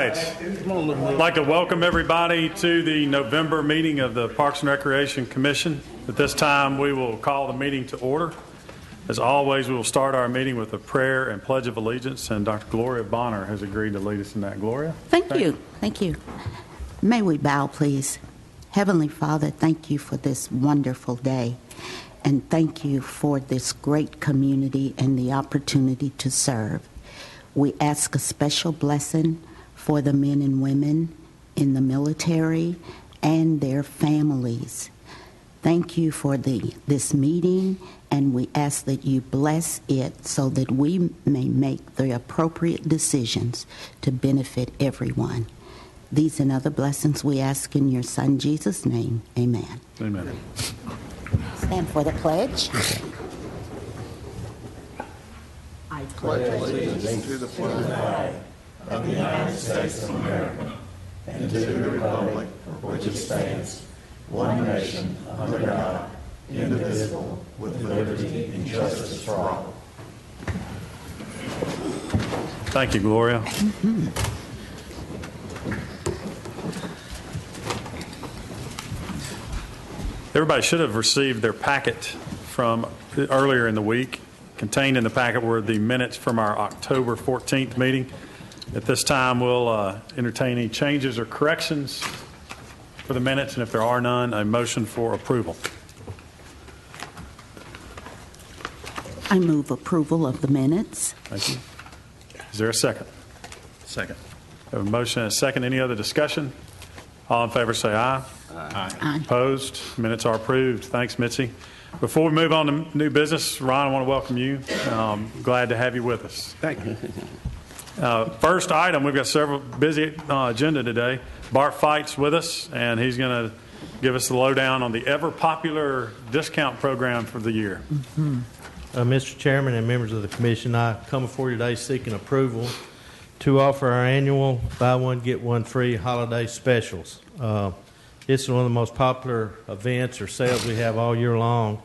right. I'd like to welcome everybody to the November meeting of the Parks and Recreation Commission. At this time, we will call the meeting to order. As always, we will start our meeting with a prayer and pledge of allegiance, and Dr. Gloria Bonner has agreed to lead us in that. Gloria? Thank you. Thank you. May we bow, please? Heavenly Father, thank you for this wonderful day, and thank you for this great community and the opportunity to serve. We ask a special blessing for the men and women in the military and their families. Thank you for this meeting, and we ask that you bless it so that we may make the appropriate decisions to benefit everyone. These and other blessings we ask in your Son, Jesus' name. Amen. Amen. Stand for the pledge. I pledge allegiance to the flag of the United States of America and to the republic for which it stands, one nation, under God, indivisible, with liberty and justice for all. Thank you, Gloria. Everybody should have received their packet from earlier in the week. Contained in the packet were the minutes from our October 14th meeting. At this time, we'll entertain any changes or corrections for the minutes, and if there are none, a motion for approval. I move approval of the minutes. Thank you. Is there a second? Second. We have a motion and a second. Any other discussion? All in favor say aye. Aye. Aye. Opposed? Minutes are approved. Thanks, Mitzi. Before we move on to new business, Ron, I want to welcome you. Glad to have you with us. Thank you. First item, we've got several busy agenda today. Bart Fight's with us, and he's going to give us the lowdown on the ever-popular discount program for the year. Mr. Chairman and members of the Commission, I come before you today seeking approval to offer our annual buy one, get one free holiday specials. This is one of the most popular events or sales we have all year long,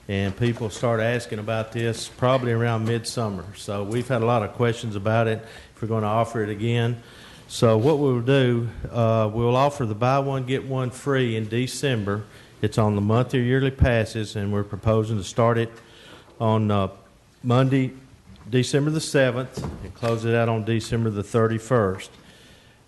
and people start asking about this probably around midsummer. So we've had a lot of questions about it, if we're going to offer it again. So what we'll do, we'll offer the buy one, get one free in December. It's on the monthly or yearly passes, and we're proposing to start it on Monday, December the 7th, and close it out on December the 31st.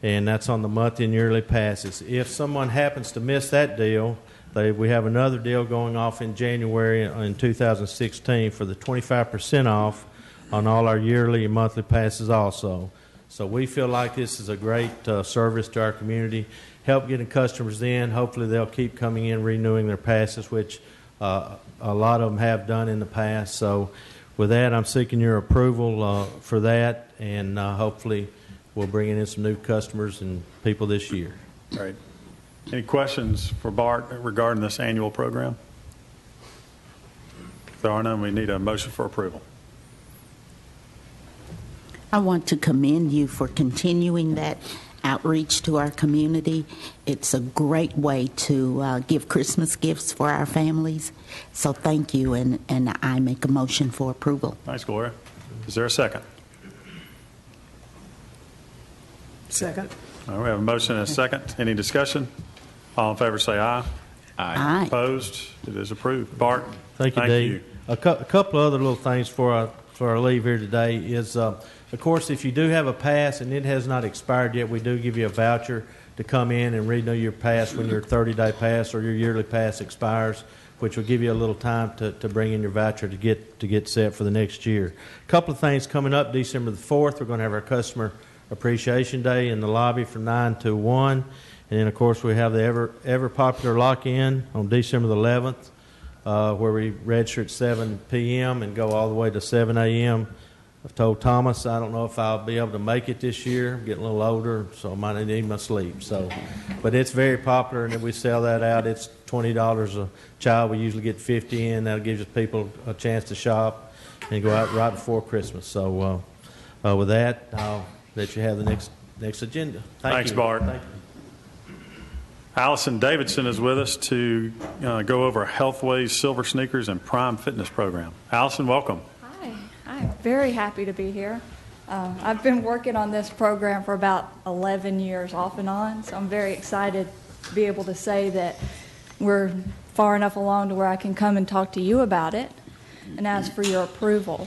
And that's on the monthly and yearly passes. If someone happens to miss that deal, we have another deal going off in January in 2016 for the 25% off on all our yearly and monthly passes also. So we feel like this is a great service to our community, help getting customers in. Hopefully they'll keep coming in, renewing their passes, which a lot of them have done in the past. So with that, I'm seeking your approval for that, and hopefully we'll bring in some new customers and people this year. All right. Any questions for Bart regarding this annual program? If there are none, we need a motion for approval. I want to commend you for continuing that outreach to our community. It's a great way to give Christmas gifts for our families. So thank you, and I make a motion for approval. Thanks, Gloria. Is there a second? Second. All right, we have a motion and a second. Any discussion? All in favor say aye. Aye. Opposed? It is approved. Bart? Thank you, Dave. A couple of other little things for our leave here today is, of course, if you do have a pass and it has not expired yet, we do give you a voucher to come in and renew your pass when your 30-day pass or your yearly pass expires, which will give you a little time to bring in your voucher to get set for the next year. A couple of things coming up. December the 4th, we're going to have our Customer Appreciation Day in the lobby from 9 to 1. And then, of course, we have the ever popular lock-in on December the 11th, where we register at 7 p.m. and go all the way to 7 a.m. I've told Thomas I don't know if I'll be able to make it this year. I'm getting a little older, so I might need my sleep. But it's very popular, and if we sell that out, it's $20 a child. We usually get 50 in. That gives people a chance to shop and go out right before Christmas. So with that, I'll let you have the next agenda. Thanks, you. Bart. Thank you. Allison Davidson is with us to go over Healthways Silver Sneakers and Prime Fitness program. Allison, welcome. Hi. I'm very happy to be here. I've been working on this program for about 11 years off and on, so I'm very excited to be able to say that we're far enough along to where I can come and talk to you about it and ask for your approval.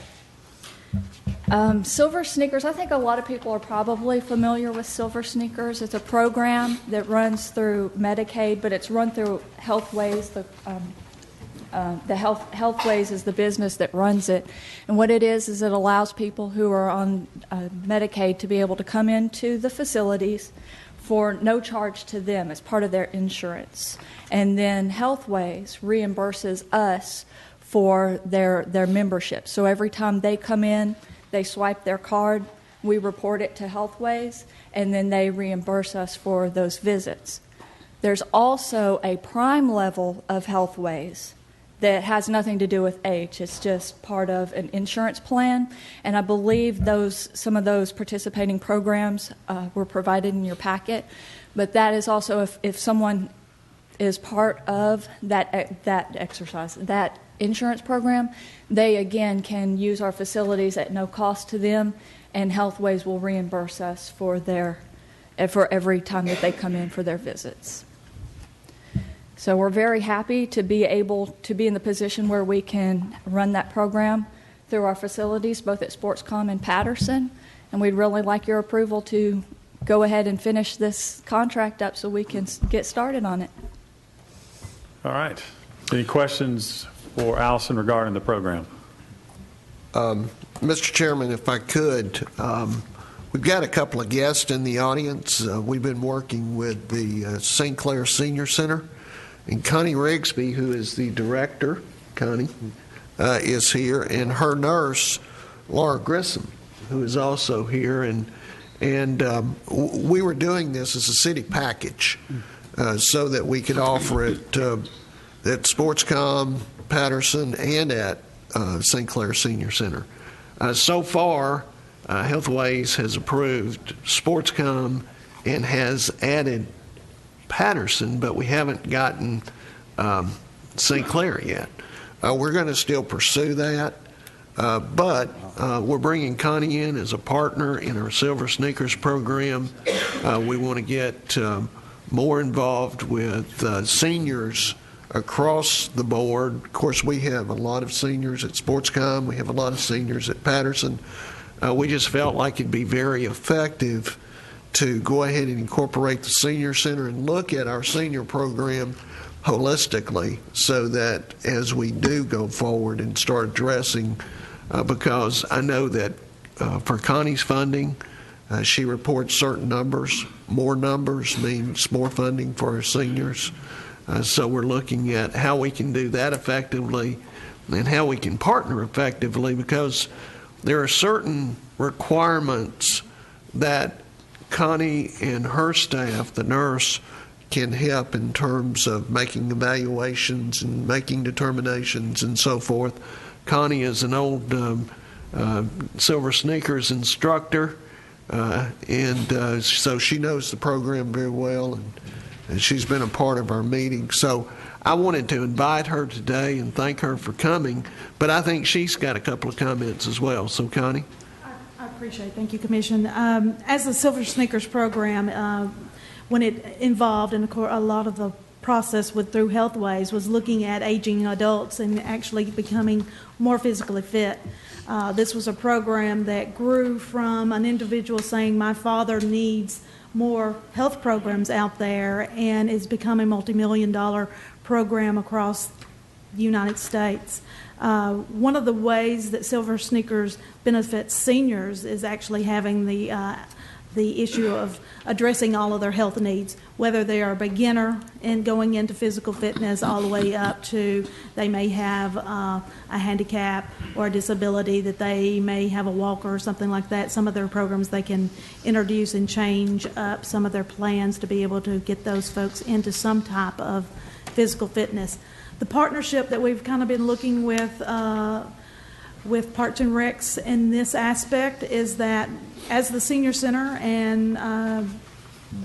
Silver Sneakers, I think a lot of people are probably familiar with Silver Sneakers. It's a program that runs through Medicaid, but it's run through Healthways. The Healthways is the business that runs it. And what it is it allows people who are on Medicaid to be able to come into the facilities for no charge to them as part of their insurance. And then Healthways reimburses us for their membership. So every time they come in, they swipe their card, we report it to Healthways, and then they reimburse us for those visits. There's also a prime level of Healthways that has nothing to do with age. It's just part of an insurance plan, and I believe some of those participating programs were provided in your packet. But that is also if someone is part of that insurance program, they again can use our facilities at no cost to them, and Healthways will reimburse us for every time that they come in for their visits. So we're very happy to be able to be in the position where we can run that program through our facilities, both at Sportscom and Patterson, and we'd really like your approval to go ahead and finish this contract up so we can get started on it. All right. Any questions for Allison regarding the program? Mr. Chairman, if I could, we've got a couple of guests in the audience. We've been working with the St. Clair Senior Center, and Connie Rigsby, who is the director, Connie, is here, and her nurse, Laura Grissom, who is also here. And we were doing this as a city package so that we could offer it at Sportscom, Patterson, and at St. Clair Senior Center. So far, Healthways has approved Sportscom and has added Patterson, but we haven't gotten St. Clair yet. We're going to still pursue that, but we're bringing Connie in as a partner in our Silver Sneakers program. We want to get more involved with seniors across the board. Of course, we have a lot of seniors at Sportscom. We have a lot of seniors at Patterson. We just felt like it'd be very effective to go ahead and incorporate the senior center and look at our senior program holistically, so that as we do go forward and start addressing, because I know that for Connie's funding, she reports certain numbers. More numbers means more funding for our seniors. So we're looking at how we can do that effectively and how we can partner effectively, because there are certain requirements that Connie and her staff, the nurse, can help in terms of making evaluations and making determinations and so forth. Connie is an old Silver Sneakers instructor, and so she knows the program very well, and she's been a part of our meeting. So I wanted to invite her today and thank her for coming, but I think she's got a couple of comments as well. So, Connie? I appreciate it. Thank you, Commission. As the Silver Sneakers program, when it involved, and of course a lot of the process through Healthways was looking at aging adults and actually becoming more physically fit. This was a program that grew from an individual saying, my father needs more health programs out there, and is becoming a multi-million-dollar program across the United States. One of the ways that Silver Sneakers benefits seniors is actually having the issue of addressing all of their health needs, whether they are a beginner and going into physical fitness all the way up to they may have a handicap or a disability, that they may have a walker or something like that. Some of their programs they can introduce and change up some of their plans to be able to get those folks into some type of physical fitness. The partnership that we've kind of been looking with Parks and Recs in this aspect is that as the senior center and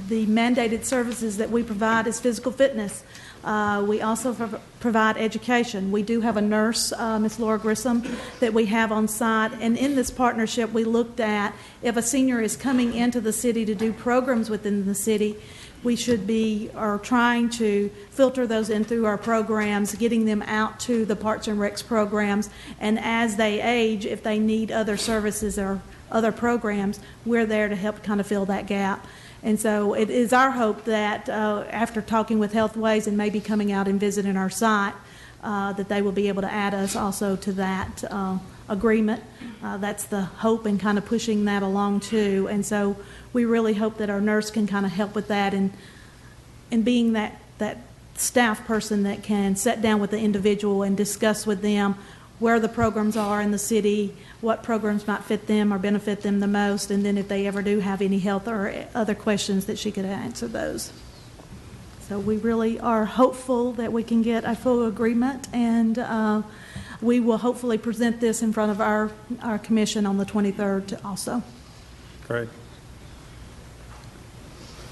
the mandated services that we provide is physical fitness. We also provide education. We do have a nurse, Ms. Laura Grissom, that we have on site. And in this partnership, we looked at if a senior is coming into the city to do programs within the city, we should be trying to filter those in through our programs, getting them out to the Parks and Recs programs. And as they age, if they need other services or other programs, we're there to help kind of fill that gap. And so it is our hope that after talking with Healthways and maybe coming out and visiting our site, that they will be able to add us also to that agreement. That's the hope, and kind of pushing that along too. And so we really hope that our nurse can kind of help with that, and being that staff person that can sit down with the individual and discuss with them where the programs are in the city, what programs might fit them or benefit them the most, and then if they ever do have any health or other questions, that she could answer those. So we really are hopeful that we can get a full agreement, and we will hopefully present this in front of our commission on the 23rd also. Great.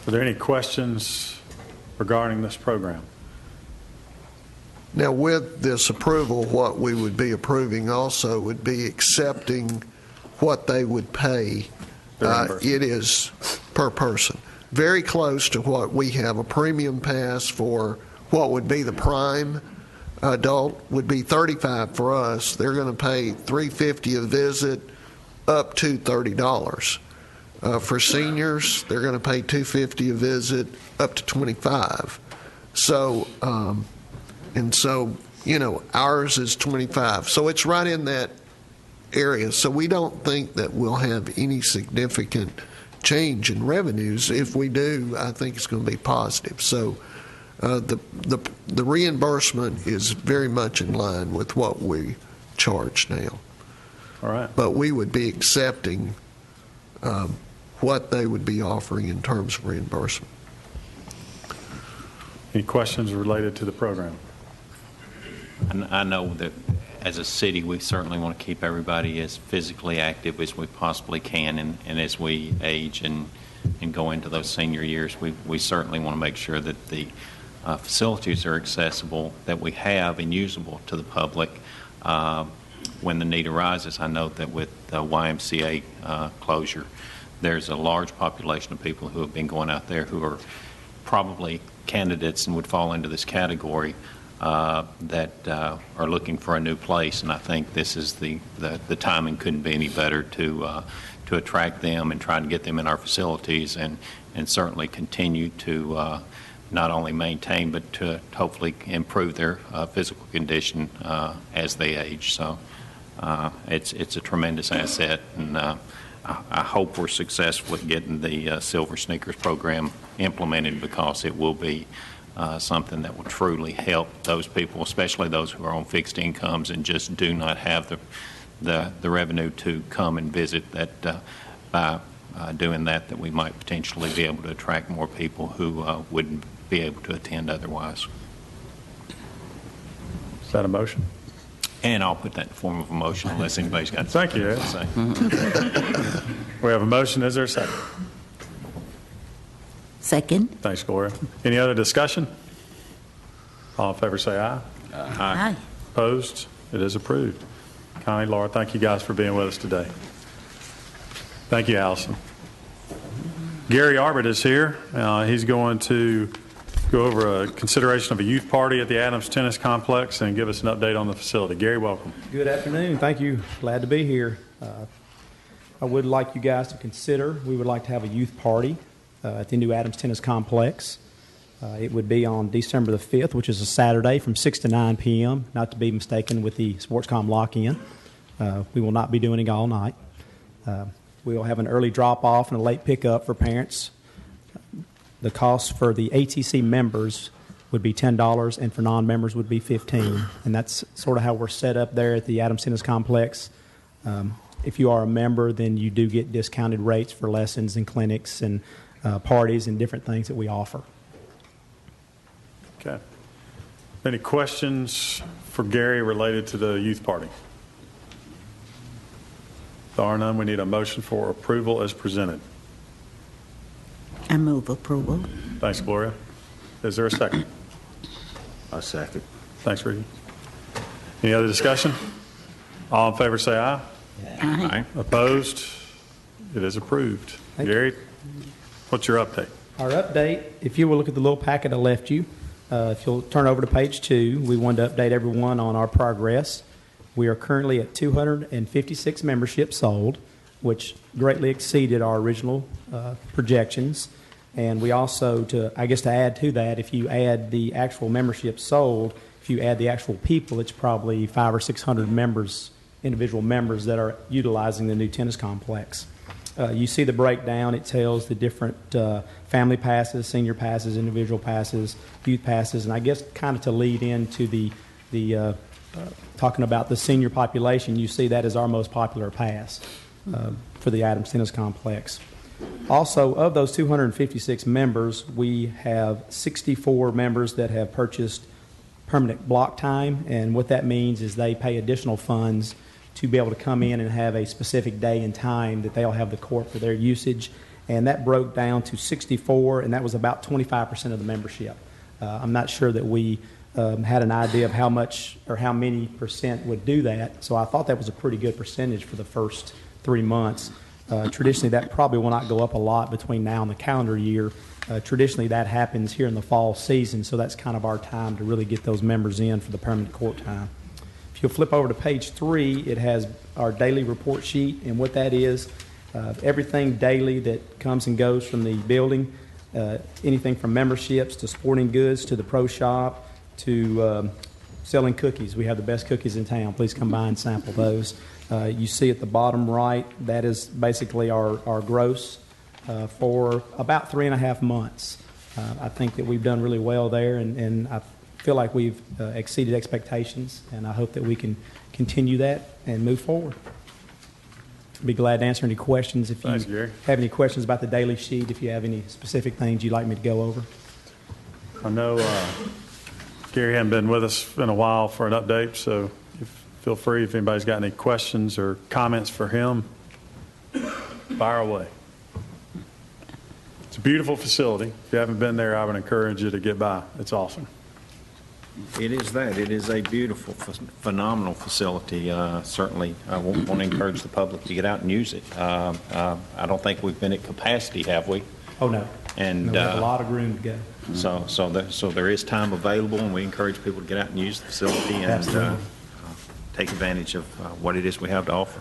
Are there any questions regarding this program? Now, with this approval, what we would be approving also would be accepting what they would pay. It is per person. Very close to what we have. A premium pass for what would be the prime adult would be $35 for us. They're going to pay $350 a visit, up to $30. For seniors, they're going to pay $250 a visit, up to $25. So, and so, you know, ours is $25. So it's right in that area. So we don't think that we'll have any significant change in revenues. If we do, I think it's going to be positive. So the reimbursement is very much in line with what we charge now. All right. But we would be accepting what they would be offering in terms of reimbursement. Any questions related to the program? And I know that as a city, we certainly want to keep everybody as physically active as we possibly can, and as we age and go into those senior years, we certainly want to make sure that the facilities are accessible, that we have and usable to the public when the need arises. I know that with the YMCA closure, there's a large population of people who have been going out there who are probably candidates and would fall into this category that are looking for a new place, and I think this is the timing couldn't be any better to attract them and try to get them in our facilities, and certainly continue to not only maintain but to hopefully improve their physical condition as they age. So it's a tremendous asset, and I hope we're successful with getting the Silver Sneakers program implemented, because it will be something that will truly help those people, especially those who are on fixed incomes and just do not have the revenue to come and visit. That by doing that we might potentially be able to attract more people who wouldn't be able to attend otherwise. Is that a motion? And I'll put that in the form of a motion unless anybody's got Thank you, Ed. something to say. We have a motion. Is there a second? Second. Thanks, Gloria. Any other discussion? All in favor say aye. Aye. Opposed? It is approved. Connie, Laura, thank you guys for being with us today. Thank you, Allison. Gary Arbit is here. He's going to go over a consideration of a youth party at the Adams Tennis Complex and give us an update on the facility. Gary, welcome. Good afternoon. Thank you. Glad to be here. I would like you guys to consider, we would like to have a youth party at the new Adams Tennis Complex. It would be on December the 5th, which is a Saturday, from 6 to 9 p.m., not to be mistaken with the Sportscom lock-in. We will not be doing it all night. We will have an early drop-off and a late pickup for parents. The cost for the ATC members would be $10, and for non-members would be $15. And that's sort of how we're set up there at the Adams Tennis Complex. If you are a member, then you do get discounted rates for lessons and clinics and parties and different things that we offer. Okay. Any questions for Gary related to the youth party? If there are none, we need a motion for approval as presented. I move approval. Thanks, Gloria. Is there a second? A second. Thanks, Ricky. Any other discussion? All in favor say aye. Aye. Opposed? It is approved. Thank you. Gary, what's your update? Our update, if you will look at the little packet I left you, if you'll turn over to page 2, we wanted to update everyone on our progress. We are currently at 256 memberships sold, which greatly exceeded our original projections. And we also, to add to that, if you add the actual memberships sold, if you add the actual people, it's probably 500 or 600 members, individual members that are utilizing the new tennis complex. You see the breakdown. It tells the different family passes, senior passes, individual passes, youth passes, and I guess kind of to lead into the talking about the senior population, you see that as our most popular pass for the Adams Tennis Complex. Also, of those 256 members, we have 64 members that have purchased permanent block time, and what that means is they pay additional funds to be able to come in and have a specific day and time that they'll have the court for their usage. And that broke down to 64, and that was about 25% of the membership. I'm not sure that we had an idea of how much or how many percent would do that, so I thought that was a pretty good percentage for the first 3 months. Traditionally, that probably will not go up a lot between now and the calendar year. Traditionally, that happens here in the fall season, so that's kind of our time to really get those members in for the permanent court time. If you'll flip over to page 3, it has our daily report sheet, and what that is, everything daily that comes and goes from the building, anything from memberships to sporting goods to the pro shop to selling cookies. We have the best cookies in town. Please come by and sample those. You see at the bottom right, that is basically our gross for about 3.5 months. I think that we've done really well there, and I feel like we've exceeded expectations, and I hope that we can continue that and move forward. Be glad to answer any questions if you have any questions about the daily sheet, if you have any specific things you'd like me to go over. I know Gary hadn't been with us in a while for an update, so feel free if anybody's got any questions or comments for him, fire away. It's a beautiful facility. If you haven't been there, I would encourage you to get by. It's awesome. It is that. It is a beautiful, phenomenal facility. Certainly, I want to encourage the public to get out and use it. I don't think we've been at capacity, have we? Oh, no. And we have a lot of room to go. So there is time available, and we encourage people to get out and use the facility and take advantage of what it is we have to offer.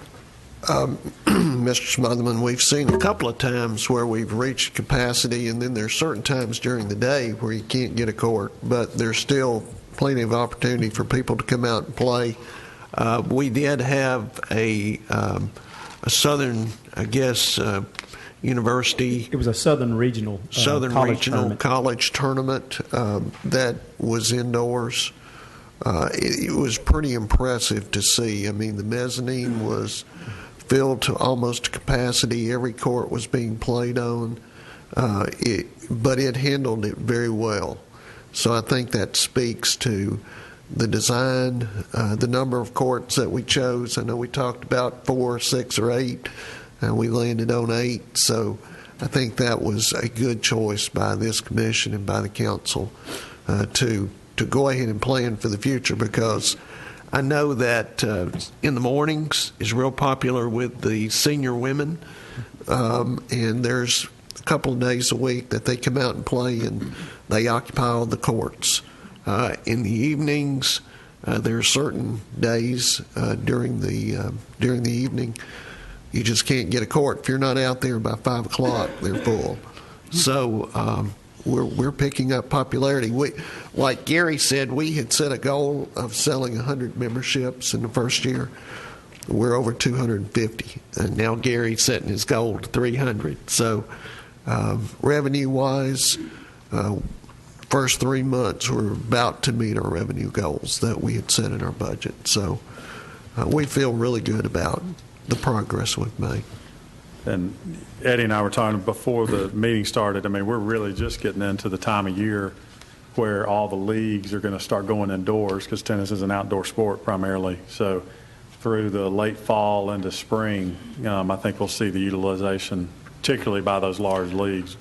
Mr. Smotherman, we've seen a couple of times where we've reached capacity, and then there's certain times during the day where you can't get a court, but there's still plenty of opportunity for people to come out and play. We did have a Southern, university. It was a Southern Regional college tournament that was indoors. It was pretty impressive to see. I mean, the mezzanine was filled to almost capacity. Every court was being played on, but it handled it very well. So I think that speaks to the design, the number of courts that we chose. I know we talked about 4, 6, or 8, and we landed on 8. So I think that was a good choice by this commission and by the council to go ahead and plan for the future, because I know that in the mornings is real popular with the senior women, and there's a couple of days a week that they come out and play, and they occupy all the courts. In the evenings, there are certain days during the evening you just can't get a court. If you're not out there by 5 o'clock, they're full. So we're picking up popularity. Like Gary said, we had set a goal of selling 100 memberships in the first year. We're over 250, and now Gary's setting his goal to 300. So revenue-wise, first 3 months we're about to meet our revenue goals that we had set in our budget. So we feel really good about the progress we've made. And Eddie and I were talking before the meeting started. I mean, we're really just getting into the time of year where all the leagues are going to start going indoors, because tennis is an outdoor sport primarily. So through the late fall into spring, I think we'll see the utilization, particularly by those large leagues,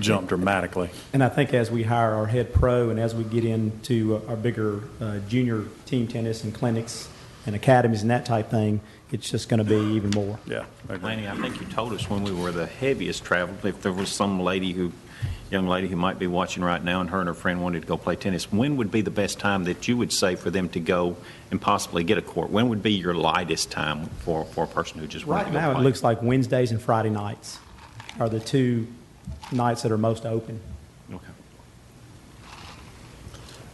jump dramatically. And I think as we hire our head pro and as we get into our bigger junior team tennis and clinics and academies and that type thing, it's just going to be even more. Yeah. I agree. Lanny, I think you told us when we were the heaviest traveled, if there was some young lady who might be watching right now and her and her friend wanted to go play tennis, when would be the best time that you would say for them to go and possibly get a court? When would be your lightest time for a person who just wanted Right to go now, play? it looks like Wednesdays and Friday nights are the two nights that are most open. Okay.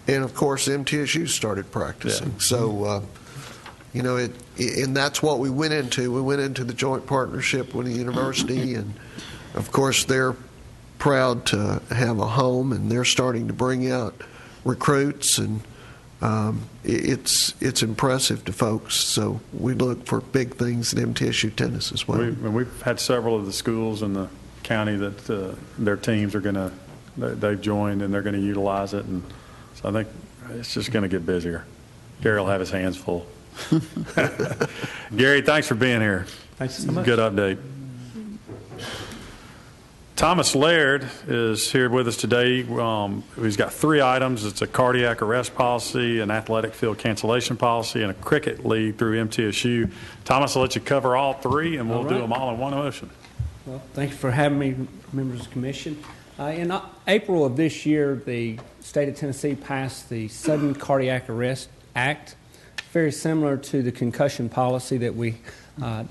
And of course, MTSU started practicing. Yeah. So, and that's what we went into. We went into the joint partnership with the university, and of course, they're proud to have a home, and they're starting to bring out recruits, and it's impressive to folks. So we look for big things at MTSU tennis as well. We've had several of the schools in the county that their teams are they've joined and they're going to utilize it, and so I think it's just going to get busier. Gary will have his hands full. Gary, thanks for being here. Thanks so much. Good update. Thomas Laird is here with us today. He's got 3 items. It's a cardiac arrest policy, an athletic field cancellation policy, and a cricket league through MTSU. Thomas, I'll let you cover all 3, and we'll do them all in one motion. Well, thank you for having me, members of the commission. In April of this year, the state of Tennessee passed the Sudden Cardiac Arrest Act, very similar to the concussion policy that we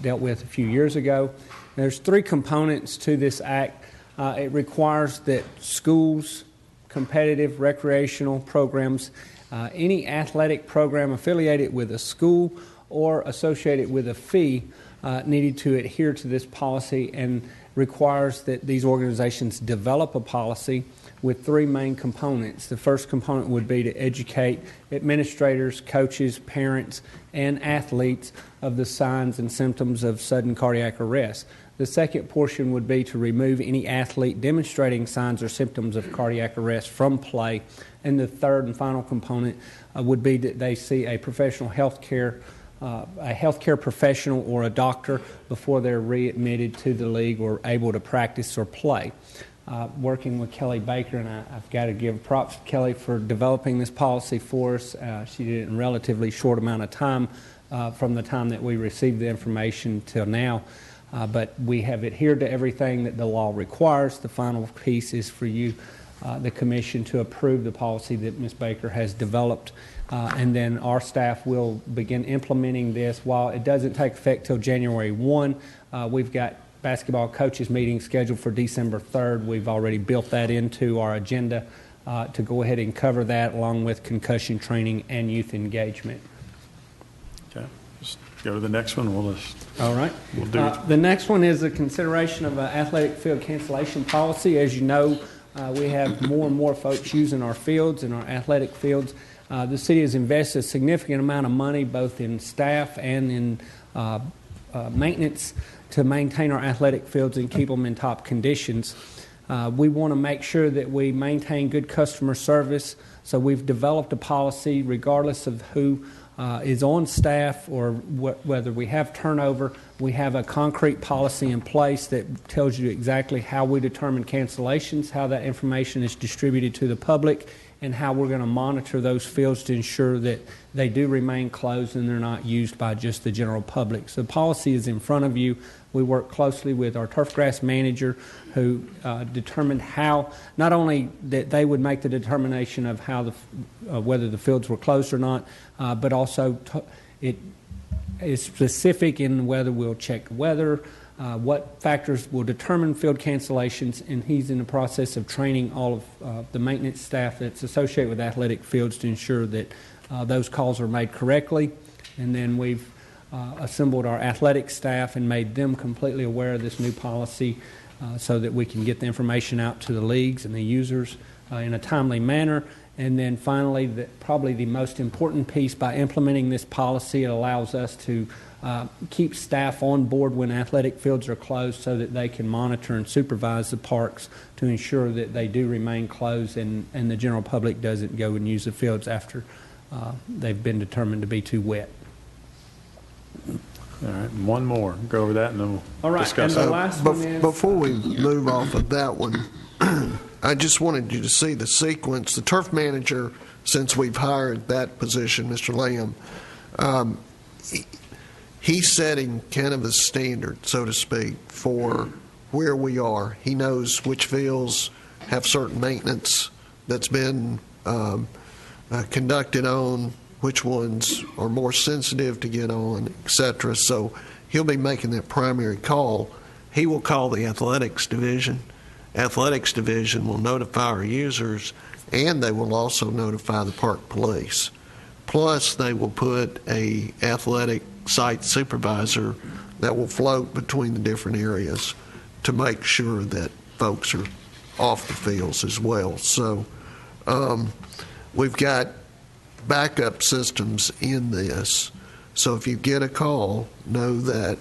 dealt with a few years ago. There's 3 components to this act. It requires that schools, competitive recreational programs, any athletic program affiliated with a school or associated with a fee needed to adhere to this policy, and requires that these organizations develop a policy with 3 main components. The first component would be to educate administrators, coaches, parents, and athletes of the signs and symptoms of sudden cardiac arrest. The second portion would be to remove any athlete demonstrating signs or symptoms of cardiac arrest from play. And the third and final component would be that they see a professional healthcare professional or a doctor before they're readmitted to the league or able to practice or play. Working with Kelly Baker, and I've got to give props to Kelly for developing this policy for us. She did it in a relatively short amount of time from the time that we received the information till now. But we have adhered to everything that the law requires. The final piece is for you, the commission, to approve the policy that Ms. Baker has developed. And then our staff will begin implementing this. While it doesn't take effect till January 1, we've got basketball coaches meeting scheduled for December 3rd. We've already built that into our agenda to go ahead and cover that, along with concussion training and youth engagement. Okay. Just go to the next one. We'll do it. The next one is a consideration of an athletic field cancellation policy. As you know, we have more and more folks using our fields and our athletic fields. The city has invested a significant amount of money, both in staff and in maintenance, to maintain our athletic fields and keep them in top conditions. We want to make sure that we maintain good customer service, so we've developed a policy regardless of who is on staff or whether we have turnover. We have a concrete policy in place that tells you exactly how we determine cancellations, how that information is distributed to the public, and how we're going to monitor those fields to ensure that they do remain closed and they're not used by just the general public. So the policy is in front of you. We work closely with our turf grass manager, who determined how, not only that they would make the determination of how whether the fields were closed or not, but also it is specific in whether we'll check weather, what factors will determine field cancellations, and he's in the process of training all of the maintenance staff that's associated with athletic fields to ensure that those calls are made correctly. And then we've assembled our athletic staff and made them completely aware of this new policy so that we can get the information out to the leagues and the users in a timely manner. And then finally, probably the most important piece, by implementing this policy, it allows us to keep staff on board when athletic fields are closed so that they can monitor and supervise the parks to ensure that they do remain closed and the general public doesn't go and use the fields after they've been determined to be too wet. All right, one more. Go over that and then we'll discuss and the that. last one is... Before we move off of that one, I just wanted you to see the sequence. The turf manager, since we've hired that position, Mr. Lamb, he's setting kind of a standard, so to speak, for where we are. He knows which fields have certain maintenance that's been conducted on, which ones are more sensitive to get on, etc. So he'll be making that primary call. He will call the athletics division. Athletics division will notify our users, and they will also notify the park police. Plus, they will put a athletic site supervisor that will float between the different areas to make sure that folks are off the fields as well. So we've got backup systems in this. So if you get a call, know that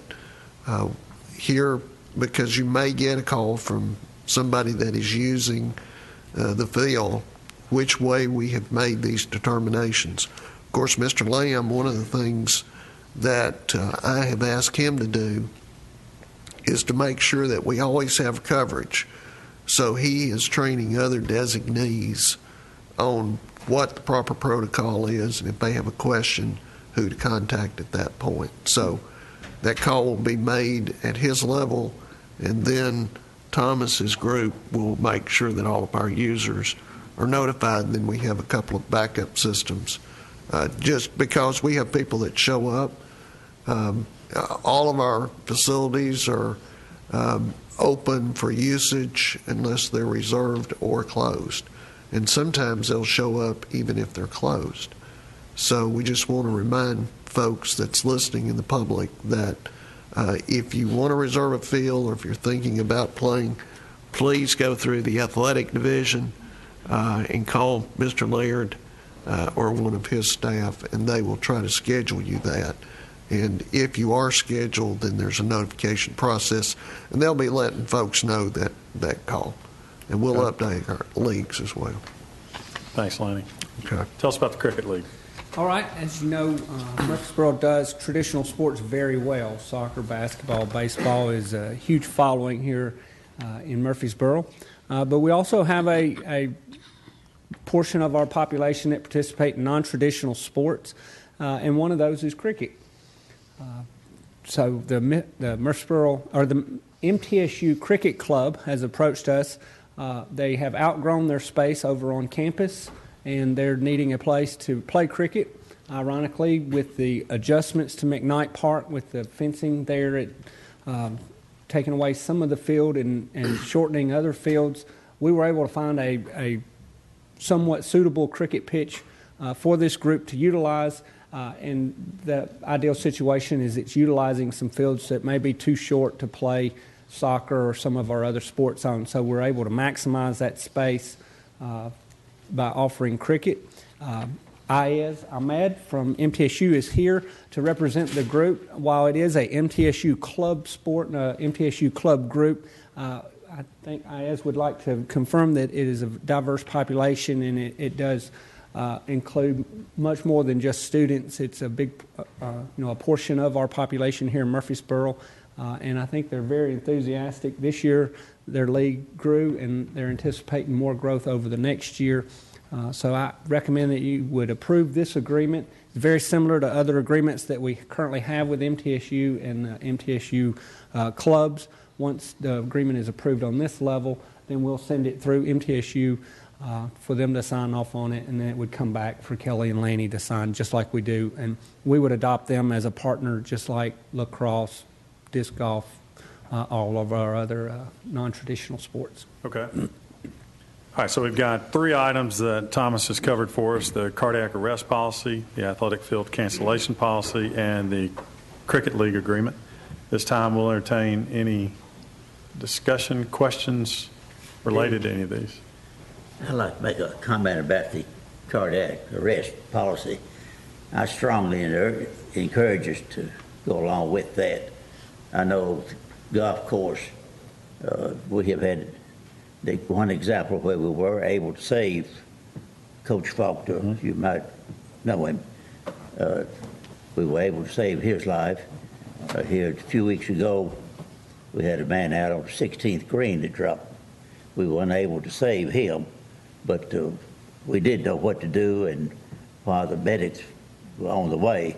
here, because you may get a call from somebody that is using the field, which way we have made these determinations. Of course, Mr. Lamb, one of the things that I have asked him to do is to make sure that we always have coverage. So he is training other designees on what the proper protocol is, and if they have a question, who to contact at that point. So that call will be made at his level, and then Thomas's group will make sure that all of our users are notified, and then we have a couple of backup systems. Just because we have people that show up, all of our facilities are open for usage unless they're reserved or closed. And sometimes they'll show up even if they're closed. So we just want to remind folks that's listening in the public that if you want to reserve a field or if you're thinking about playing, please go through the athletic division and call Mr. Laird or one of his staff, and they will try to schedule you that. And if you are scheduled, then there's a notification process, and they'll be letting folks know that call. And we'll update our leagues as well. Thanks, Lanny. Okay. Tell us about the Cricket League. All right, as you know, Murfreesboro does traditional sports very well. Soccer, basketball, baseball is a huge following here in Murfreesboro. But we also have a portion of our population that participate in non-traditional sports, and one of those is cricket. So the Murfreesboro, or the MTSU Cricket Club has approached us. They have outgrown their space over on campus, and they're needing a place to play cricket. Ironically, with the adjustments to McKnight Park, with the fencing there, taking away some of the field and shortening other fields, we were able to find a somewhat suitable cricket pitch for this group to utilize. And the ideal situation is it's utilizing some fields that may be too short to play soccer or some of our other sports on. So we're able to maximize that space by offering cricket. Ayaz Ahmed from MTSU is here to represent the group. While it is a MTSU club sport, MTSU club group, I think Ayaz would like to confirm that it is a diverse population, and it does include much more than just students. It's a big, a portion of our population here in Murfreesboro, and I think they're very enthusiastic. This year, their league grew, and they're anticipating more growth over the next year. So I recommend that you would approve this agreement. It's very similar to other agreements that we currently have with MTSU and MTSU clubs. Once the agreement is approved on this level, then we'll send it through MTSU for them to sign off on it, and then it would come back for Kelly and Lanny to sign, just like we do. And we would adopt them as a partner, just like lacrosse, disc golf, all of our other non-traditional sports. Okay. All right, so we've got 3 items that Thomas has covered for us: the cardiac arrest policy, the athletic field cancellation policy, and the Cricket League agreement. This time we'll entertain any discussion, questions related to any of these. I'd like to make a comment about the cardiac arrest policy. I strongly encourage us to go along with that. I know the golf course, we have had one example where we were able to save Coach Faulkner. You might know him. We were able to save his life. Here a few weeks ago, we had a man out on the 16th green that dropped we were unable to save him, but we did know what to do, and while the medics were on the way,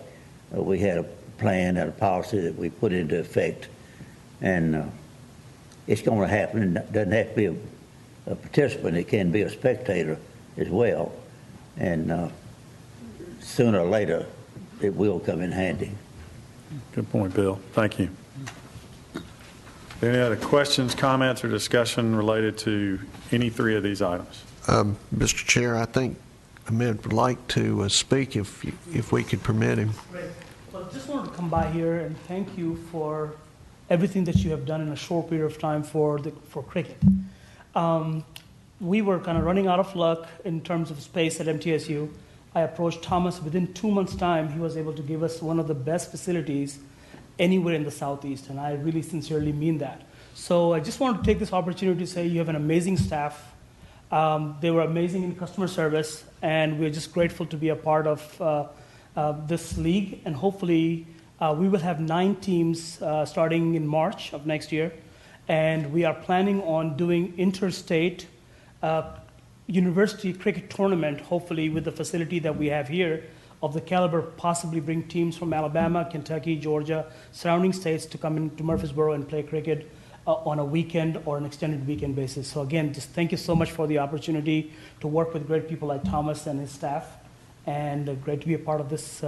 we had a plan and a policy that we put into effect, and it's going to happen. It doesn't have to be a participant. It can be a spectator as well, and sooner or later it will come in handy. Good point, Bill. Thank you. Any other questions, comments, or discussion related to any three of these items? Mr. Chair, I think Ahmed would like to speak if we could permit him. Great. Well, I just wanted to come by here and thank you for everything that you have done in a short period of time for cricket. We were kind of running out of luck in terms of space at MTSU. I approached Thomas. Within 2 months' time, he was able to give us one of the best facilities anywhere in the Southeast, and I really sincerely mean that. So I just wanted to take this opportunity to say you have an amazing staff. They were amazing in customer service, and we're just grateful to be a part of this league. And hopefully, we will have 9 teams starting in March of next year, and we are planning on doing interstate university cricket tournament, hopefully with the facility that we have here, of the caliber, possibly bring teams from Alabama, Kentucky, Georgia, surrounding states to come into Murfreesboro and play cricket on a weekend or an extended weekend basis. So again, just thank you so much for the opportunity to work with great people like Thomas and his staff, and great to be a part of this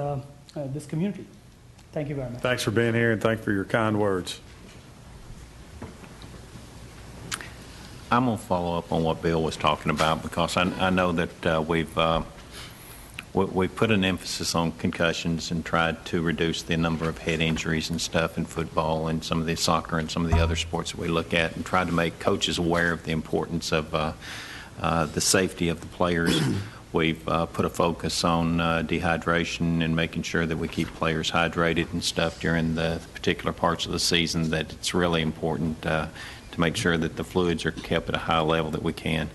this community. Thank you very much. Thanks for being here, and thank you for your kind words. I'm going to follow up on what Bill was talking about, because I know that we've put an emphasis on concussions and tried to reduce the number of head injuries and stuff in football and some of the soccer and some of the other sports that we look at, and tried to make coaches aware of the importance of the safety of the players. We've put a focus on dehydration and making sure that we keep players hydrated and stuff during the particular parts of the season, that it's really important to make sure that the fluids are kept at a high level that we can.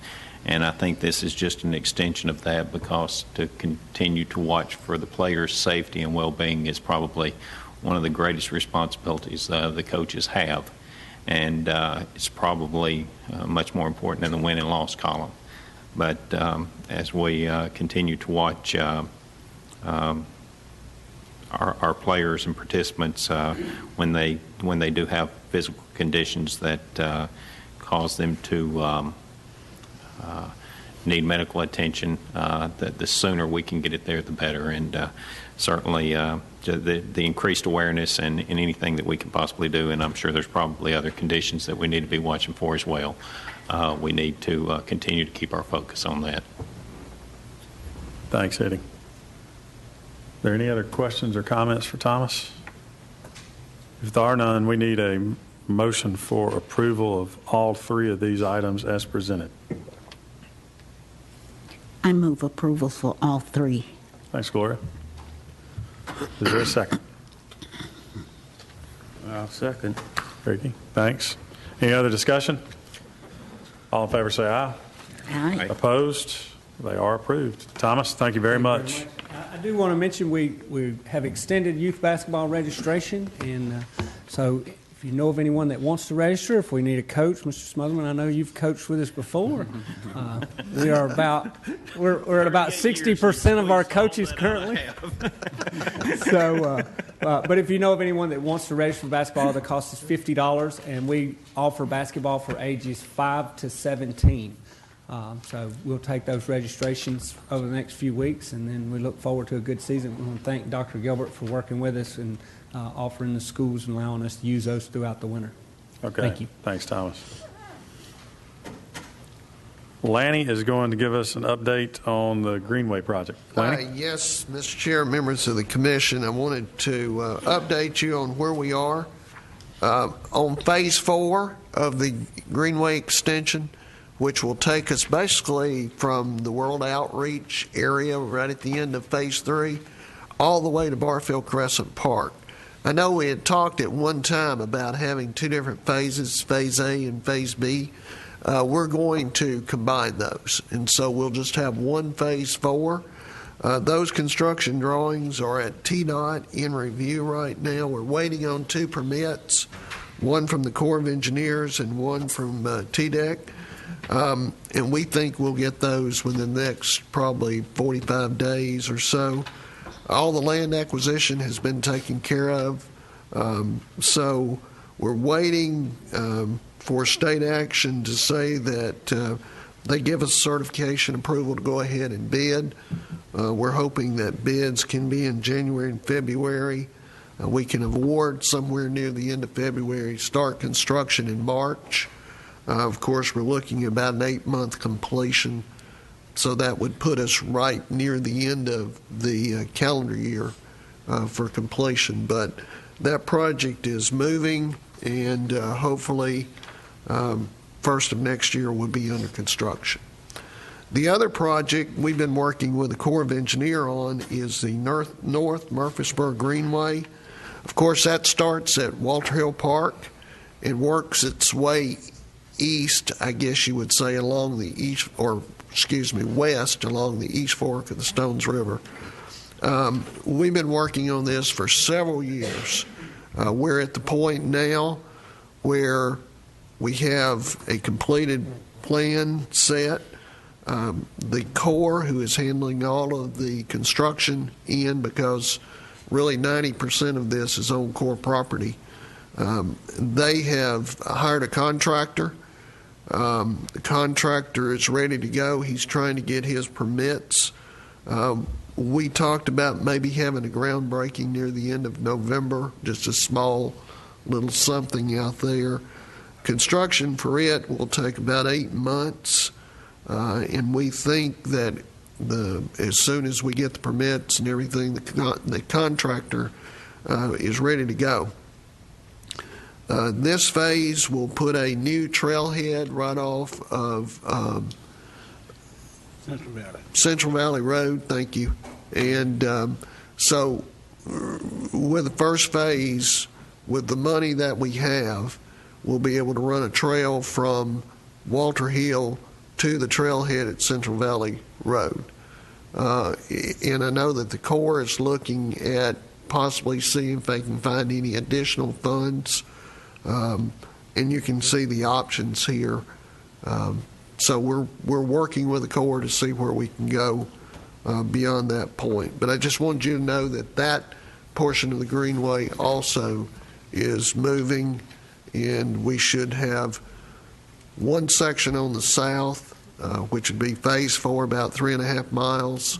And I think this is just an extension of that, because to continue to watch for the players' safety and well-being is probably one of the greatest responsibilities the coaches have. And it's probably much more important than the win and loss column. But as we continue to watch our players and participants when they do have physical conditions that cause them to need medical attention, the sooner we can get it there, the better. And certainly the increased awareness and anything that we can possibly do, and I'm sure there's probably other conditions that we need to be watching for as well. We need to continue to keep our focus on that. Thanks, Eddie. Are there any other questions or comments for Thomas? If there are none, we need a motion for approval of all three of these items as presented. I move approval for all three. Thanks, Gloria. Is there a second? I'll second. Ricky, thanks. Any other discussion? All in favor say aye. Aye. Opposed? They are approved. Thomas, thank you very much. I do want to mention we have extended youth basketball registration, and so if you know of anyone that wants to register, if we need a coach, Mr. Smotherman, I know you've coached with us before. We're at about 60% of our coaches currently. So, but if you know of anyone that wants to register for basketball, the cost is $50, and we offer basketball for ages 5 to 17. So we'll take those registrations over the next few weeks, and then we look forward to a good season. We want to thank Dr. Gilbert for working with us and offering the schools and allowing us to use those throughout the winter. Okay. Thank you. Thanks, Thomas. Lanny is going to give us an update on the Greenway project. Lanny? Yes, Mr. Chair, members of the commission, I wanted to update you on where we are on phase 4 of the Greenway extension, which will take us basically from the World Outreach area right at the end of phase 3 all the way to Barfield Crescent Park. I know we had talked at one time about having 2 different phases, phase A and phase B. We're going to combine those, and so we'll just have one phase 4. Those construction drawings are at TDOT in review right now. We're waiting on 2 permits, one from the Corps of Engineers and one from TDEC. And we think we'll get those within the next probably 45 days or so. All the land acquisition has been taken care of. So we're waiting for state action to say that they give us certification approval to go ahead and bid. We're hoping that bids can be in January and February. We can award somewhere near the end of February, start construction in March. Of course, we're looking at about an 8-month completion, so that would put us right near the end of the calendar year for completion. But that project is moving, and hopefully first of next year will be under construction. The other project we've been working with the Corps of Engineers on is the North Murfreesboro Greenway. Of course, that starts at Walter Hill Park and works its way east, I guess you would say, along the east, or excuse me, west along the East Fork of the Stones River. We've been working on this for several years. We're at the point now where we have a completed plan set. The Corps, who is handling all of the construction because really 90% of this is on Corps property, they have hired a contractor. The contractor is ready to go. He's trying to get his permits. We talked about maybe having a groundbreaking near the end of November, just a small little something out there. Construction for it will take about 8 months, and we think that as soon as we get the permits and everything, the contractor is ready to go. This phase will put a new trailhead right off of Central Valley Road, thank you. And so with the first phase, with the money that we have, we'll be able to run a trail from Walter Hill to the trailhead at Central Valley Road. And I know that the Corps is looking at possibly seeing if they can find any additional funds. And you can see the options here. So we're working with the Corps to see where we can go beyond that point. But I just wanted you to know that that portion of the Greenway also is moving, and we should have one section on the south, which would be Phase 4, about 3.5 miles,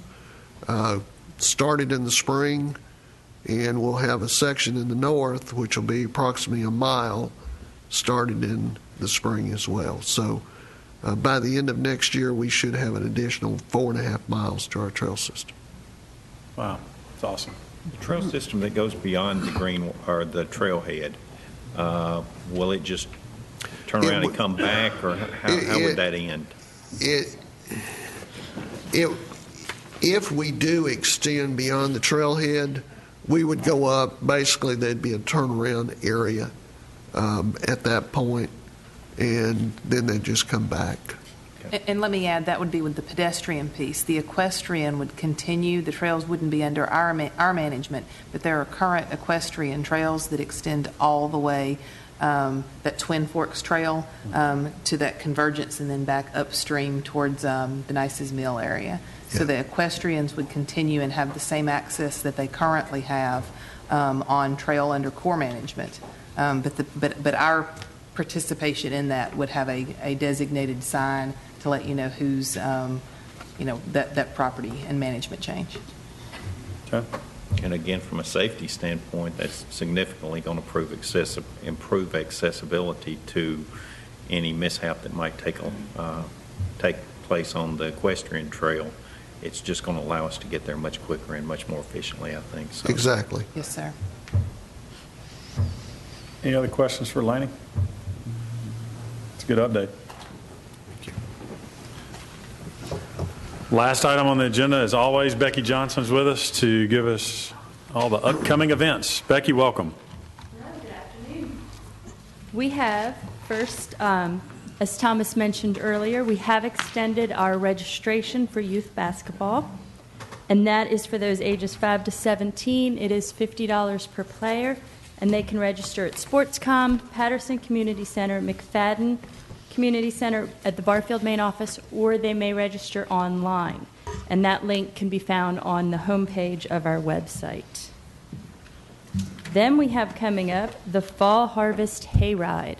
started in the spring. And we'll have a section in the north, which will be approximately 1 mile, started in the spring as well. So by the end of next year, we should have an additional 4.5 miles to our trail system. Wow, that's awesome. The trail system that goes beyond the green or the trailhead, will it just turn around and come back, or how would that end? If we do extend beyond the trailhead, we would go up. Basically, there'd be a turnaround area at that point, and then they'd just come back. And let me add, that would be with the pedestrian piece. The equestrian would continue. The trails wouldn't be under our management, but there are current equestrian trails that extend all the way, that Twin Forks Trail, to that convergence and then back upstream towards Denice's Mill area. So the equestrians would continue and have the same access that they currently have on trail under Corps management. But our participation in that would have a designated sign to let you know who's, that property and management change. Okay. And again, from a safety standpoint, that's significantly going to improve accessibility to any mishap that might take place on the equestrian trail. It's just going to allow us to get there much quicker and much more efficiently, I think. So. Exactly. Yes, sir. Any other questions for Laney? It's a good update. Thank you. Last item on the agenda, as always, Becky Johnson's with us to give us all the upcoming events. Becky, welcome. Good afternoon. We have, first, as Thomas mentioned earlier, we have extended our registration for youth basketball, and that is for those ages 5 to 17. It is $50 per player, and they can register at Sportscom, Patterson Community Center, McFadden Community Center at the Barfield main office, or they may register online. And that link can be found on the homepage of our website. Then we have coming up the Fall Harvest Hayride.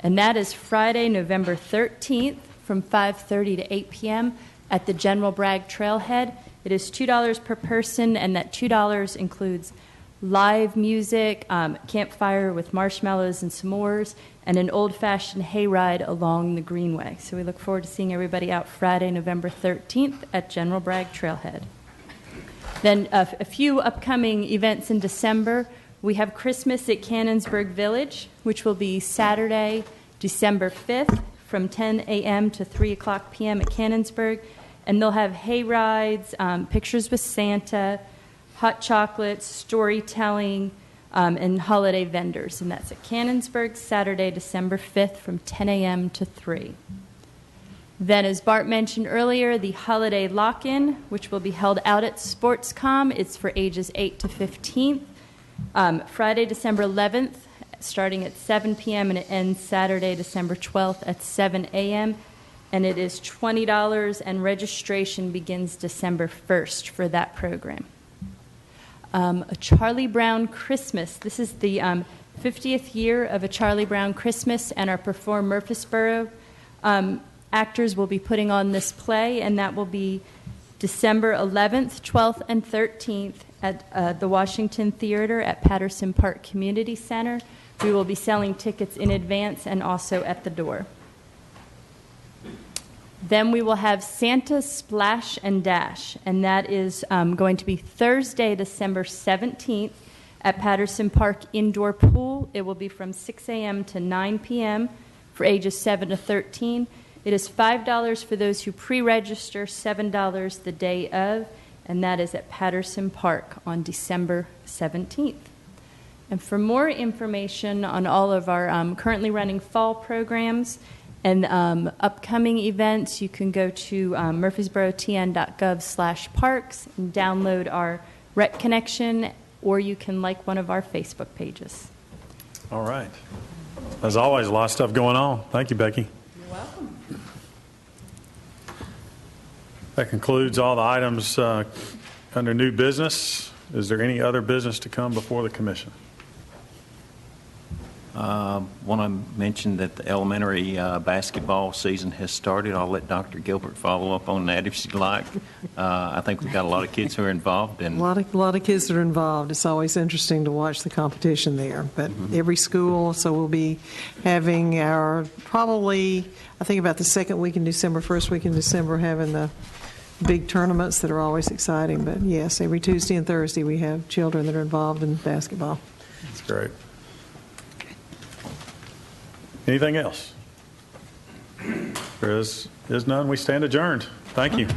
And that is Friday, November 13th from 5:30 to 8 p.m. at the General Bragg Trailhead. It is $2 per person, and that $2 includes live music, campfire with marshmallows and s'mores, and an old-fashioned hayride along the Greenway. So we look forward to seeing everybody out Friday, November 13th at General Bragg Trailhead. Then a few upcoming events in December. We have Christmas at Cannonsburg Village, which will be Saturday, December 5th from 10 a.m. to 3 o'clock p.m. at Cannonsburg. And they'll have hay rides, pictures with Santa, hot chocolates, storytelling, and holiday vendors. And that's at Cannonsburg, Saturday, December 5th from 10 a.m. to 3. Then, as Bart mentioned earlier, the holiday lock-in, which will be held out at Sportscom. It's for ages 8 to 15. Friday, December 11th, starting at 7 p.m., and it ends Saturday, December 12th at 7 a.m., and it is $20, and registration begins December 1st for that program. A Charlie Brown Christmas. This is the 50th year of A Charlie Brown Christmas, and our Perform Murfreesboro actors will be putting on this play, and that will be December 11th, 12th, and 13th at the Washington Theater at Patterson Park Community Center. We will be selling tickets in advance and also at the door. Then we will have Santa Splash and Dash, and that is going to be Thursday, December 17th at Patterson Park Indoor Pool. It will be from 6 a.m. to 9 p.m. for ages 7 to 13. It is $5 for those who pre-register, $7 the day of, and that is at Patterson Park on December 17th. And for more information on all of our currently running fall programs and upcoming events, you can go to murfreesborotn.gov/parks and download our Rec Connection, or you can like one of our Facebook pages. All right. As always, a lot of stuff going on. Thank you, Becky. You're welcome. That concludes all the items under new business. Is there any other business to come before the commission? Want to mention that the elementary basketball season has started. I'll let Dr. Gilbert follow up on that if she'd like. I think we've got a lot of kids who are involved. And a lot of kids that are involved. It's always interesting to watch the competition there. But every school, so we'll be having our probably, I think about the second week in December, first week in December, having the big tournaments that are always exciting. But yes, every Tuesday and Thursday we have children that are involved in basketball. That's great. Anything else? There is none. We stand adjourned. Thank you.